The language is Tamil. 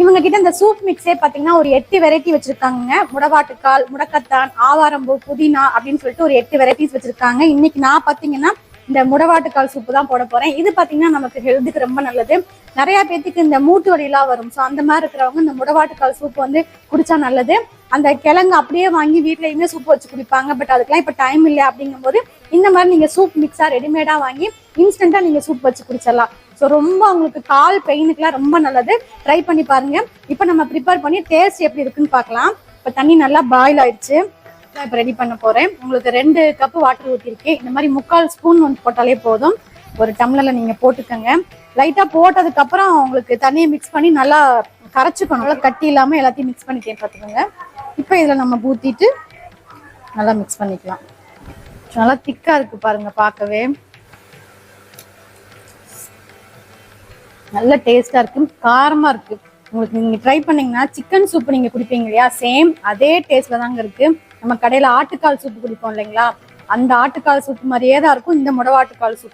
இவங்க கிட்ட இந்த சூப் மிக்ஸே பாத்தீங்கன்னா ஒரு 8 வெரைட்டி வச்சிருக்காங்க. முடவாட்டுக்கால், முடக்கத்தான், ஆவாரம்பூ, புதினா அப்படின்னு சொல்லிட்டு ஒரு 8 வெரைட்டிஸ் வச்சிருக்காங்க. இன்னைக்கு நான் பாத்தீங்கன்னா இந்த முடவாட்டுக்கால் சூப்பு தான் போட போறேன். இது பாத்தீங்கன்னா நமக்கு ஹெல்த்துக்கு ரொம்ப நல்லது. நிறைய பேத்துக்கு இந்த மூட்டு வலிலாம் வரும். ஸோ அந்த மாதிரி இருக்கிறவங்க இந்த முடவாட்டுக்கால் சூப் வந்து குடிச்சா நல்லது. அந்த கிழங்கு அப்படியே வாங்கி வீட்லயுமே சூப் வச்சு குடிப்பாங்க. பட் அதுக்கெல்லாம் இப்ப டைம் இல்லை அப்படிங்கும்போது இந்த மாதிரி நீங்க சூப் மிக்ஸா ரெடிமேடா வாங்கி இன்ஸ்டன்டா நீங்க சூப் வச்சு குடிச்சிடலாம். ஸோ ரொம்ப உங்களுக்கு கால் பெயினுக்குலாம் ரொம்ப நல்லது. ட்ரை பண்ணி பாருங்க. இப்போ நம்ம ப்ரிப்பேர் பண்ணி டேஸ்ட் எப்படி இருக்குன்னு பார்க்கலாம். இப்போ தண்ணி நல்லா பாயில் ஆயிடுச்சு. இப்போ ரெடி பண்ண போறேன். உங்களுக்கு 2 கப்பு வாட்டர் ஊற்றிருக்கேன். இந்த மாதிரி 3/4 ஸ்பூன் வந்து போட்டாலே போதும். ஒரு டம்ளர்ல நீங்க போட்டுக்கோங்க. லைட்டா போட்டதுக்கு அப்புறம் உங்களுக்கு தண்ணியை மிக்ஸ் பண்ணி நல்லா கரைச்சிக்கணும். நல்லா கட்டி இல்லாம எல்லாத்தையும் மிக்ஸ் பண்ணிட்டேன் பார்த்துக்கோங்க. இப்போ இதில் நம்ம ஊற்றிட்டு நல்லா மிக்ஸ் பண்ணிக்கலாம். நல்லா திக்கா இருக்கு பாருங்க, பார்க்கவே நல்ல டேஸ்டா இருக்கு, காரமா இருக்கு. உங்களுக்கு நீங்க ட்ரை பண்ணீங்கன்னா சிக்கன் சூப் நீங்க குடிப்பீங்க இல்லையா, சேம் அதே டேஸ்ட்ல தாங்க இருக்கு. நம்ம கடையில ஆட்டுக்கால் சூப்பு குடிப்போம் இல்லைங்களா, அந்த ஆட்டுக்கால் சூப் மாதிரியே தான் இருக்கும் இந்த முடவாட்டுக்கால் சூப்.